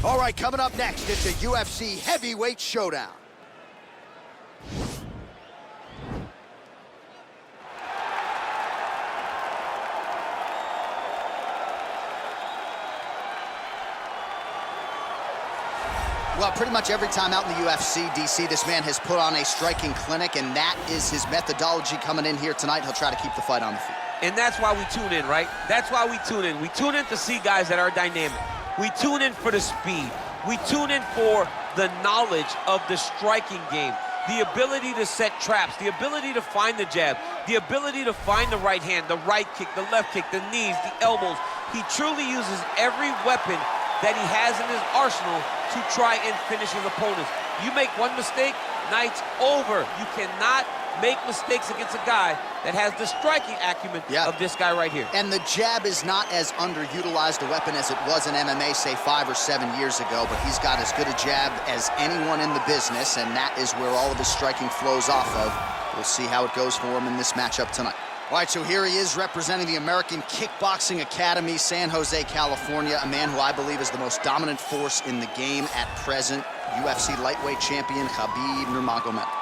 All right, coming up next, it's a UFC heavyweight showdown. Well, pretty much every time out in the UFC, DC, this man has put on a striking clinic, and that is his methodology coming in here tonight. He'll try to keep the fight on the feet. And that's why we tune in, right? That's why we tune in. We tune in to see guys that are dynamic. We tune in for the speed. We tune in for the knowledge of the striking game, the ability to set traps, the ability to find the jab, the ability to find the right hand, the right kick, the left kick, the knees, the elbows. He truly uses every weapon that he has in his arsenal to try and finish his opponents. You make one mistake, night's over. You cannot make mistakes against a guy that has the striking acumen of this guy right here. And the jab is not as underutilized a weapon as it was in MMA, say 5 or 7 years ago, but he's got as good a jab as anyone in the business, and that is where all of his striking flows off of. We'll see how it goes for him in this matchup tonight. All right, so here he is representing the American Kickboxing Academy, San Jose, California, a man who I believe is the most dominant force in the game at present, UFC lightweight champion Khabib Nurmagomedov.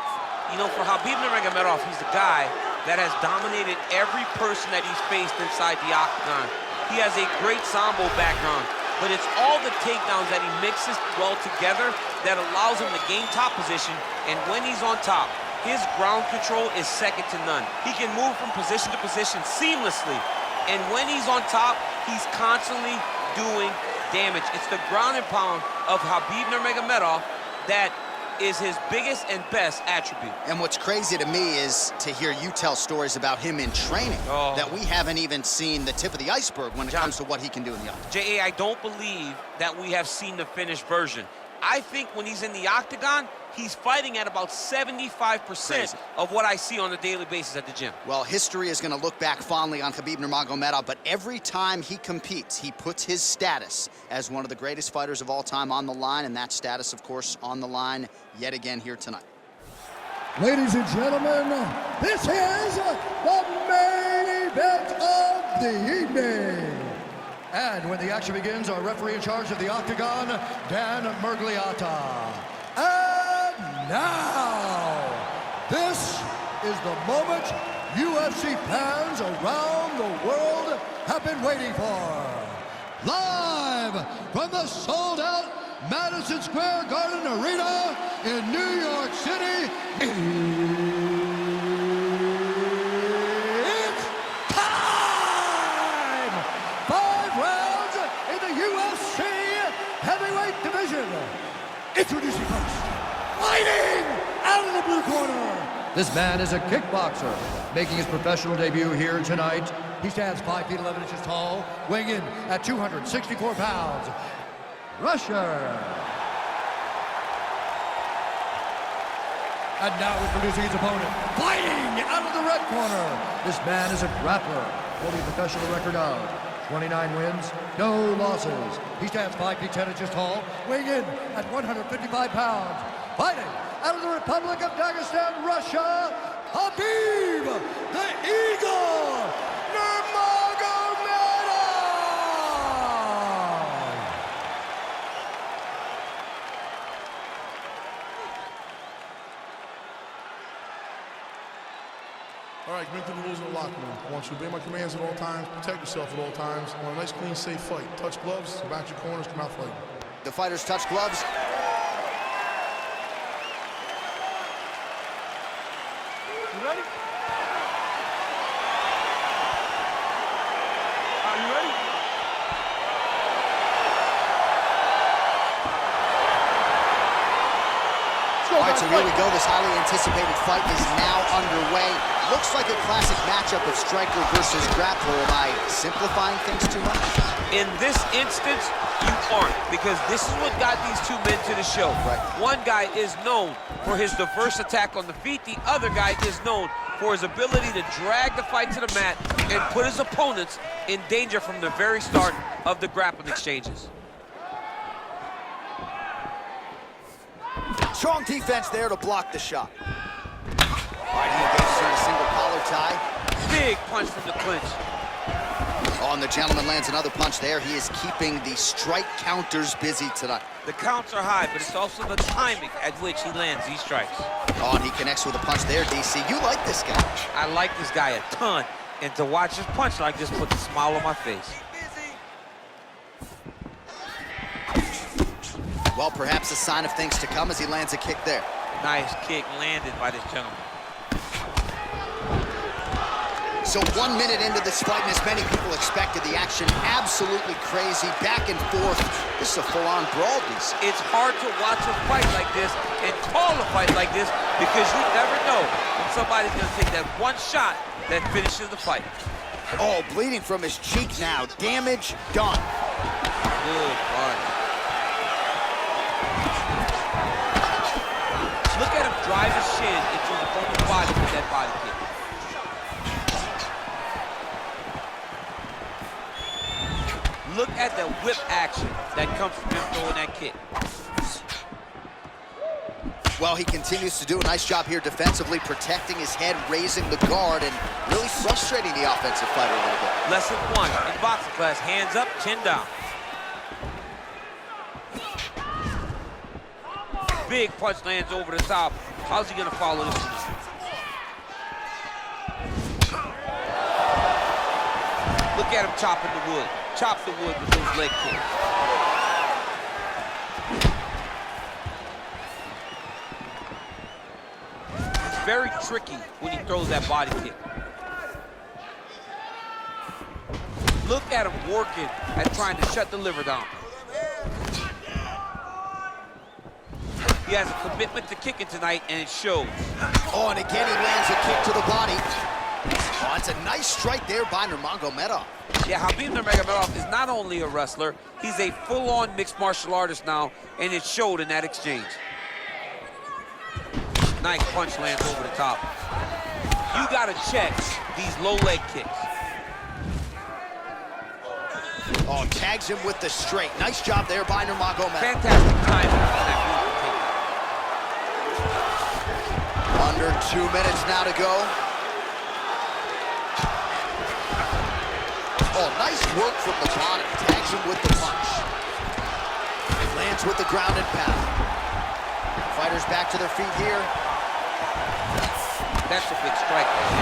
You know, for Khabib Nurmagomedov, he's the guy that has dominated every person that he's faced inside the octagon. He has a great sambo background, but it's all the takedowns that he mixes well together that allows him to gain top position, and when he's on top, his ground control is second to none. He can move from position to position seamlessly, and when he's on top, he's constantly doing damage. It's the ground and pound of Khabib Nurmagomedov that is his biggest and best attribute. And what's crazy to me is to hear you tell stories about him in training that we haven't even seen the tip of the iceberg when it comes to what he can do in the octagon. J.A., I don't believe that we have seen the finished version. I think when he's in the octagon, he's fighting at about 75% of what I see on a daily basis at the gym. Well, history is going to look back fondly on Khabib Nurmagomedov, but every time he competes, he puts his status as one of the greatest fighters of all time on the line, and that status, of course, on the line yet again here tonight. Ladies and gentlemen, this is the main event of the evening. And when the action begins, our referee in charge of the octagon, Dan Mergliata. And now, this is the moment UFC fans around the world have been waiting for. Live from the sold-out Madison Square Garden Arena in New York City, it's time! 5 rounds in the UFC heavyweight division. Introducing first, fighting out of the blue corner. This man is a kickboxer, making his professional debut here tonight. He stands 5 feet 11 inches tall, weighing in at 264 pounds. Russia. And now introducing his opponent, fighting out of the red corner. This man is a grappler, holding a professional record of 29 wins, no losses. He stands 5 feet 10 inches tall, weighing in at 155 pounds. Fighting out of the Republic of Dagestan, Russia, Khabib the Eagle Nurmagomedov. All right, commit to the rules of the locker room. I want you to obey my commands at all times, protect yourself at all times. I want a nice, clean, safe fight. Touch gloves, back your corners, come out fighting. The fighters touch gloves. You ready? Are you ready? All right, so here we go. This highly anticipated fight is now underway. Looks like a classic matchup of striker versus grappler. Am I simplifying things too much? In this instance, you aren't, because this is what got these two men to the show. Right. One guy is known for his diverse attack on the feet. The other guy is known for his ability to drag the fight to the mat and put his opponents in danger from the very start of the grappling exchanges. Strong defense there to block the shot. All right, he engages in a single collar tie. Big punch from the clinch. Oh, Oh, and the gentleman lands another punch there. He is keeping the strike counters busy tonight. The counts are high, but it's also the timing at which he lands these strikes. Oh, and he connects with a punch there, DC. You like this guy. I like this guy a ton, and to watch his punch like this puts a smile on my face. Well, perhaps a sign of things to come as he lands a kick there. Nice kick landed by this gentleman. So 1 minute into this fight, and as many people expected, the action absolutely crazy, back and forth. This is a full-on brawl, DC. It's hard to watch a fight like this and call a fight like this because you never know when somebody's going to take that one shot that finishes the fight. Oh, bleeding from his cheek now. Damage done. Good punch. Look at him drive his shin into his opponent's body with that body kick. Look at the whip action that comes from him throwing that kick. Well, he continues to do a nice job here defensively, protecting his head, raising the guard, and really frustrating the offensive fighter a little bit. Lesson 1 in boxing class, hands up, chin down. Big punch lands over the top. How's he gonna follow this one? Look at him chopping the wood. Chop the wood with those leg kicks. It's very tricky when he throws that body kick. Look at him working at trying to shut the liver down. He has a commitment to kicking tonight, and it shows. Oh, and again he lands a kick to the body. Oh, it's a nice strike there by Nurmagomedov. Yeah, Khabib Nurmagomedov is not only a wrestler, he's a full-on mixed martial artist now, and it showed in that exchange. Nice punch lands over the top. You gotta check these low leg kicks. Oh, tags him with the straight. Nice job there by Nurmagomedov. Fantastic timing on that move. Under 2 minutes now to go. Oh, nice work from the bottom. Tags him with the punch. Lands with the ground and pound. Fighters back to their feet here. That's a big strike right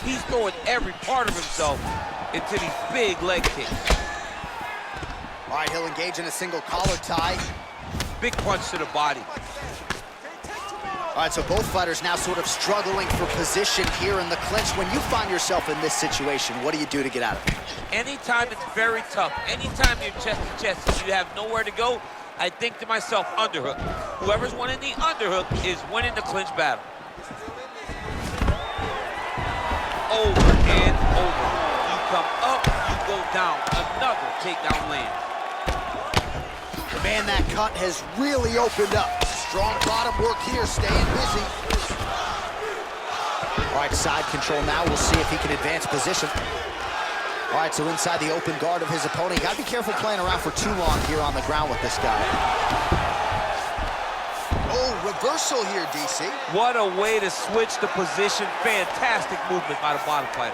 there. He's throwing every part of himself into these big leg kicks. All right, he'll engage in a single collar tie. Big punch to the body. All right, so both fighters now sort of struggling for position here in the clinch. When you find yourself in this situation, what do you do to get out of it? Anytime it's very tough, anytime you're chest to chest and you have nowhere to go, I think to myself, underhook. Whoever's winning the underhook is winning the clinch battle. Over and over. You come up, you go down. Another takedown land. Man, that cut has really opened up. Strong bottom work here, staying busy. All right, side control now. We'll see if he can advance position. All right, so inside the open guard of his opponent. You gotta be careful playing around for too long here on the ground with this guy. Oh, reversal here, DC. What a way to switch the position. Fantastic movement by the bottom fighter.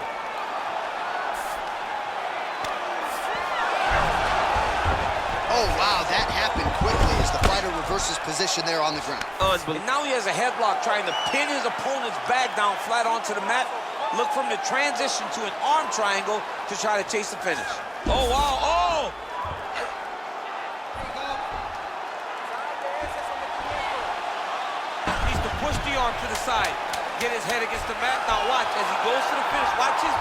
Oh, wow, that happened quickly as the fighter reverses position there on the ground. Unbelievable. And now he has a headlock trying to pin his opponent's back down flat onto the mat. Look from the transition to an arm triangle to try to chase the finish. Oh, wow, oh! Needs to push the arm to the side. Get his head against the mat. Now watch as he goes to the finish. Watch his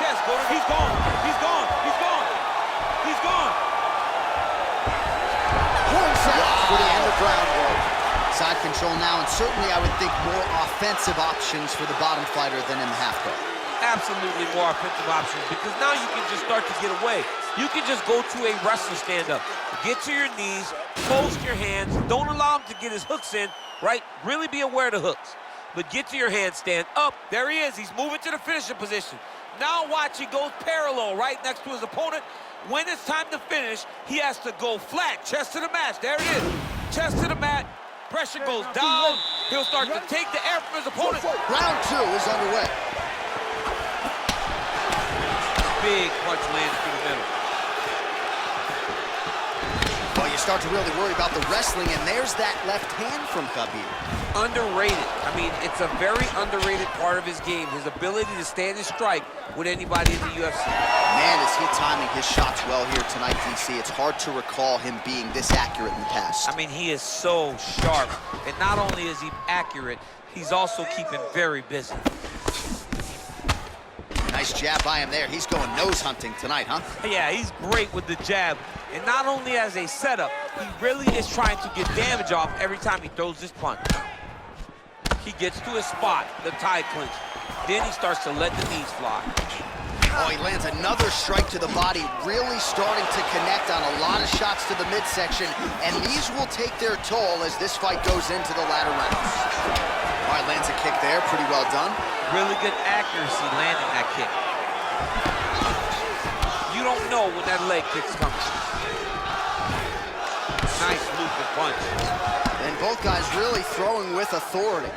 chest go to... He's gone. He's gone. He's gone. He's gone. For the end of round one. Side control now, and certainly I would think more offensive options for the bottom fighter than in the half guard. Absolutely more offensive options because now you can just start to get away. You can just go to a wrestler stand-up. Get to your knees, post your hands, don't allow him to get his hooks in, right? Really be aware of the hooks. But get to your hands, stand up. There he is. He's moving to the finishing position. Now watch, he goes parallel right next to his opponent. When it's time to finish, he has to go flat, chest to the mat. There it is. Chest to the mat. Pressure goes down. He'll start to take the air from his opponent. Round two is underway. Big punch lands through the middle. Well, you start to really worry about the wrestling, and there's that left hand from Khabib. Underrated. I mean, it's a very underrated part of his game, his ability to stand and strike with anybody in the UFC. Man, is he timing his shots well here tonight, DC. It's hard to recall him being this accurate in the past. I mean, he is so sharp. And not only is he accurate, he's also keeping very busy. Nice jab by him there. He's going nose hunting tonight, huh? Yeah, he's great with the jab. And not only as a setup, he really is trying to get damage off every time he throws this punch. He gets to his spot, the tie clinch. Then he starts to let the knees fly. Oh, he lands another strike to the body, really starting to connect on a lot of shots to the midsection, and these will take their toll as this fight goes into the latter rounds. All right, lands a kick there, pretty well done. Really good accuracy landing that kick. You don't know when that leg kick's coming. Nice looping punch. And both guys really throwing with authority.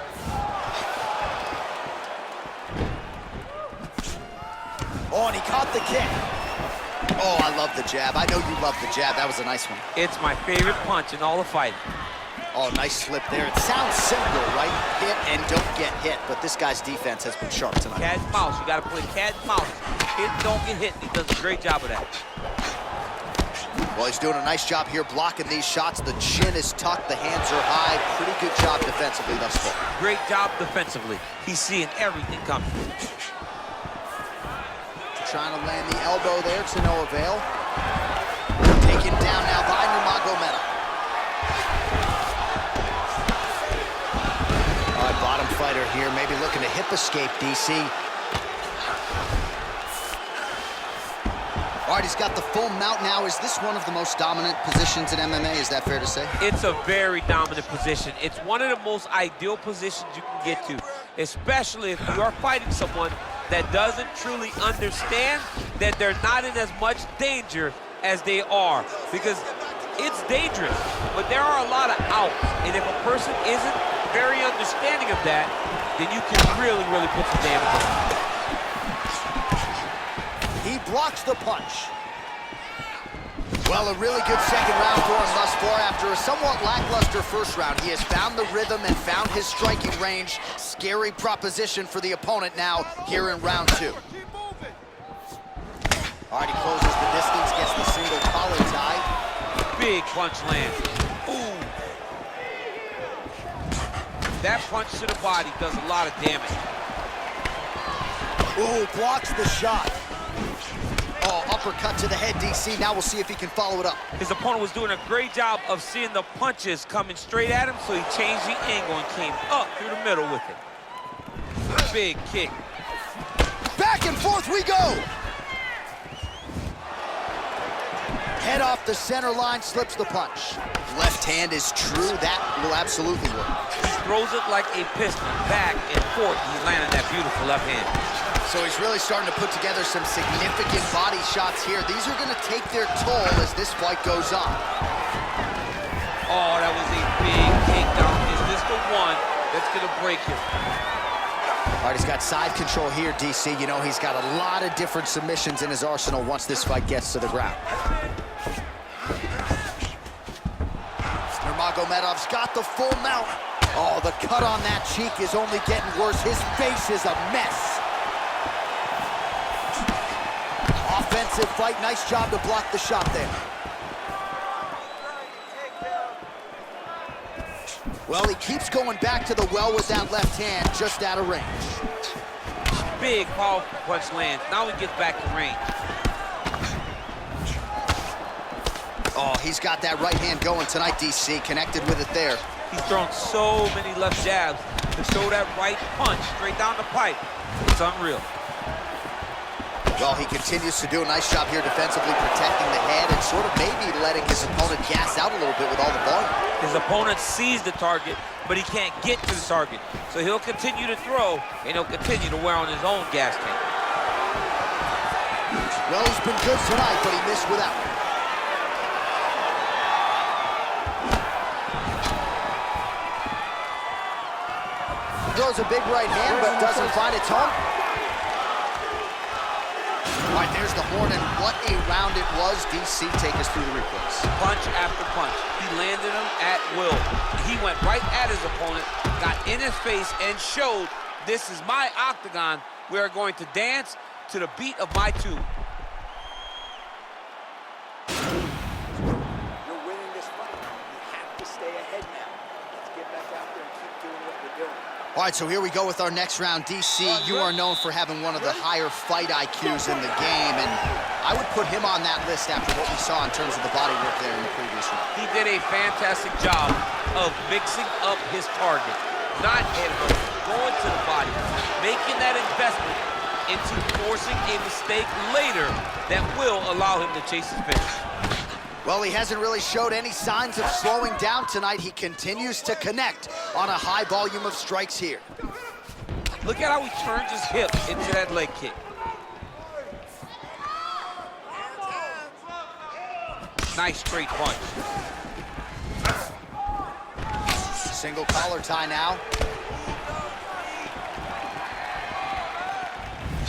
Oh, and he caught the kick. Oh, I love the jab. I know you love the jab. That was a nice one. It's my favorite punch in all the fighting. Oh, nice slip there. It sounds simple, right? Hit and don't get hit, but this guy's defense has been sharp tonight. Cat and mouse. You got to play cat and mouse. Hit, don't get hit. He does a great job of that. Well, he's doing a nice job here blocking these shots. The chin is tucked, the hands are high. Pretty good job defensively thus far. Great job defensively. He's seeing everything coming. Trying to land the elbow there to no avail. Taken down now by Nurmagomedov. All right, bottom fighter here, maybe looking to hip escape, DC. All right, he's got the full mount now. Is this one of the most dominant positions in MMA? Is that fair to say? It's a very dominant position. It's one of the most ideal positions you can get to, especially if you are fighting someone that doesn't truly understand that they're not in as much danger as they are. Because it's dangerous, but there are a lot of outs. And if a person isn't very understanding of that, then you can really, really put some damage on them. He blocks the punch. Well, a really good second round for him thus far. After a somewhat lackluster first round, he has found the rhythm and found his striking range. Scary proposition for the opponent now here in round two. All right, he closes the distance, gets the single collar tie. Big punch lands. Ooh. That punch to the body does a lot of damage. Ooh, blocks the shot. Oh, uppercut to the head, DC. Now we'll see if he can follow it up. His opponent was doing a great job of seeing the punches coming straight at him, so he changed the angle and came up through the middle with it. Big kick. Back and forth we go. Head off the center line, slips the punch. Left hand is true. That will absolutely work. He throws it like a pistol, back and forth. He landed that beautiful left hand. So he's really starting to put together some significant body shots here. These are going to take their toll as this fight goes on. Oh, that was a big takedown. Is this the one that's going to break him? All right, he's got side control here, DC. You know, he's got a lot of different submissions in his arsenal once this fight gets to the ground. Nurmagomedov's got the full mount. Oh, the cut on that cheek is only getting worse. His face is a mess. Offensive fight, nice job to block the shot there. Well, he keeps going back to the well with that left hand, just out of range. Big, powerful punch lands. Now he gets back to range. Oh, he's got that right hand going tonight, DC. Connected with it there. He's thrown so many left jabs to show that right punch straight down the pipe. It's unreal. Well, he continues to do a nice job here defensively, protecting the head and sort of maybe letting his opponent gas out a little bit with all the volume. His opponent sees the target, but he can't get to the target. So he'll continue to throw, and he'll continue to wear on his own gas tank. Well, he's been good tonight, but he missed without it. Throws a big right hand, but doesn't find its home. All right, there's the horn, and what a round it was. DC, take us through the replays. Punch after punch. He landed him at will. He went right at his opponent, got in his face, and showed, this is my octagon. We are going to dance to the beat of my tune. You're winning this fight. You have to stay ahead now. Let's get back out there and keep doing what we're doing. All right, so here we go with our next round. DC, you are known for having one of the higher fight IQs in the game, and I would put him on that list after what we saw in terms of the body work there in the previous round. He did a fantastic job of mixing up his target, not head hook, going to the body, making that investment into forcing a mistake later that will allow him to chase his finish. Well, he hasn't really showed any signs of slowing down tonight. He continues to connect on a high volume of strikes here. Look at how he turns his hip into that leg kick. Nice straight punch. Single collar tie now.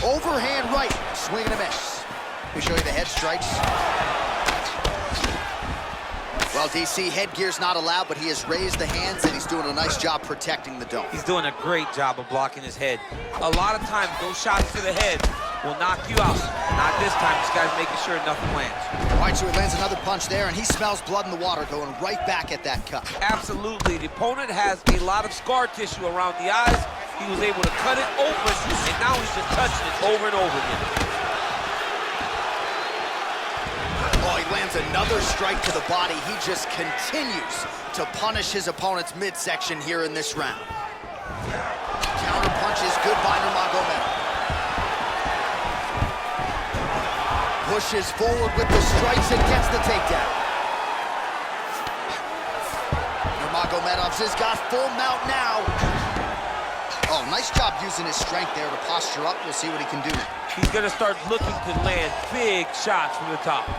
Overhand right, swing and a miss. Let me show you the head strikes. Well, DC, headgear's not allowed, but he has raised the hands, and he's doing a nice job protecting the dome. He's doing a great job of blocking his head. A lot of times, those shots to the head will knock you out. Not this time. This guy's making sure nothing lands. All right, so he lands another punch there, and he smells blood in the water, going right back at that cut. Absolutely. The opponent has a lot of scar tissue around the eyes. He was able to cut it open, and now he's just touching it over and over again. Oh, he lands another strike to the body. He just continues to punish his opponent's midsection here in this round. Counter punch is good by Nurmagomedov. Pushes forward with the strikes and gets the takedown. Nurmagomedov has got full mount now. Oh, nice job using his strength there to posture up. We'll see what he can do now. He's going to start looking to land big shots from the top.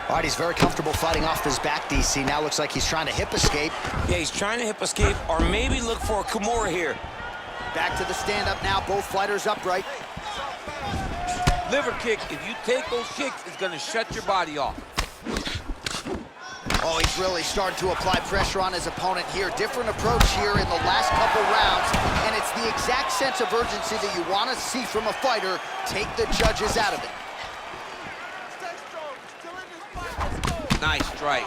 All right, he's very comfortable fighting off his back, DC. Now looks like he's trying to hip escape. Yeah, he's trying to hip escape or maybe look for a Kimura here. Back to the stand-up now, both fighters upright. Liver kick, if you take those kicks, it's going to shut your body off. Oh, he's really starting to apply pressure on his opponent here. Different approach here in the last couple rounds, and it's the exact sense of urgency that you want to see from a fighter. Take the judges out of it. Nice strike.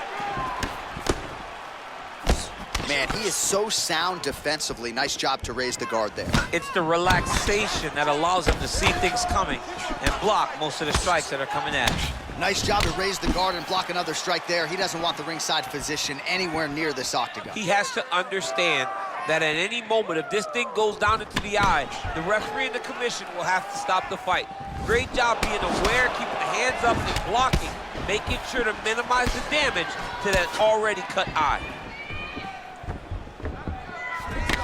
Man, he is so sound defensively. Nice job to raise the guard there. It's the relaxation that allows him to see things coming and block most of the strikes that are coming at him. Nice job to raise the guard and block another strike there. He doesn't want the ringside position anywhere near this octagon. He has to understand that at any moment, if this thing goes down into the eye, the referee and the commission will have to stop the fight. Great job being aware, keeping the hands up and blocking, making sure to minimize the damage to that already cut eye.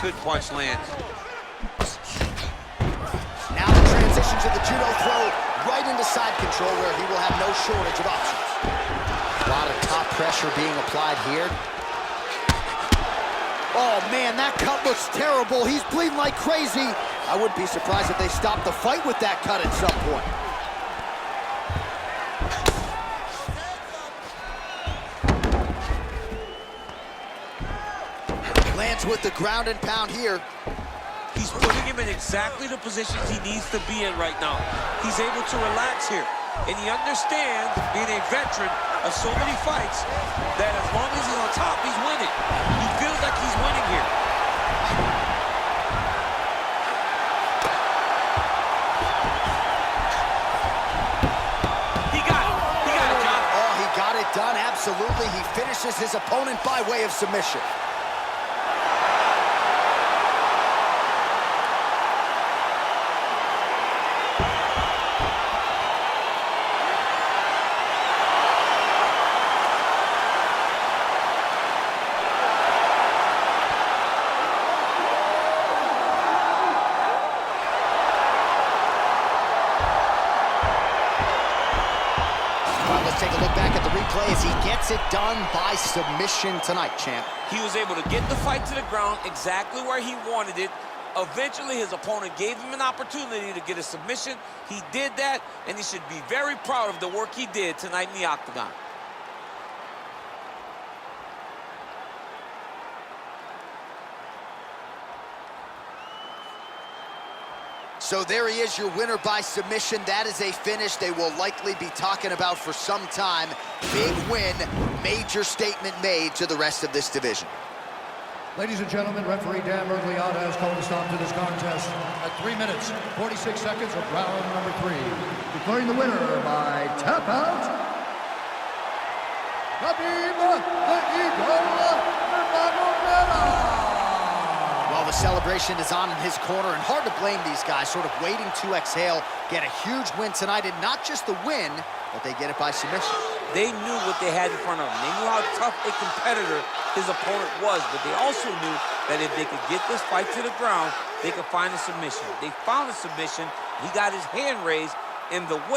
Good punch lands. Now the transition to the judo throw right into side control where he will have no shortage of options. A lot of top pressure being applied here. Oh man, that cut looks terrible. He's bleeding like crazy. I wouldn't be surprised if they stopped the fight with that cut at some point. Lands with the ground and pound here. He's putting him in exactly the positions he needs to be in right now. He's able to relax here. And he understands, being a veteran of so many fights, that as long as he's on top, he's winning. He feels like he's winning here. He got it. He got it, John. Oh, he got it done, absolutely. He finishes his opponent by way of submission. Take a look back at the replay as he gets it done by submission tonight, champ. He was able to get the fight to the ground exactly where he wanted it, Eventually, his opponent gave him an opportunity to get a submission. He did that, and he should be very proud of the work he did tonight in the octagon. So there he is, your winner by submission. That is a finish they will likely be talking about for some time. Big win, major statement made to the rest of this division. Ladies and gentlemen, referee Dan Mergliata has called a stop to this contest at 3 minutes, 46 seconds of round number 3. Declaring the winner by tap out, Khabib Nurmagomedov. Well, the celebration is on in his corner, and hard to blame these guys, sort of waiting to exhale, get a huge win tonight, and not just the win, but they get it by submission. They knew what they had in front of them. They knew how tough a competitor his opponent was, but they also knew that if they could get this fight to the ground, they could find a submission. They found a submission. He got his hand raised, and the way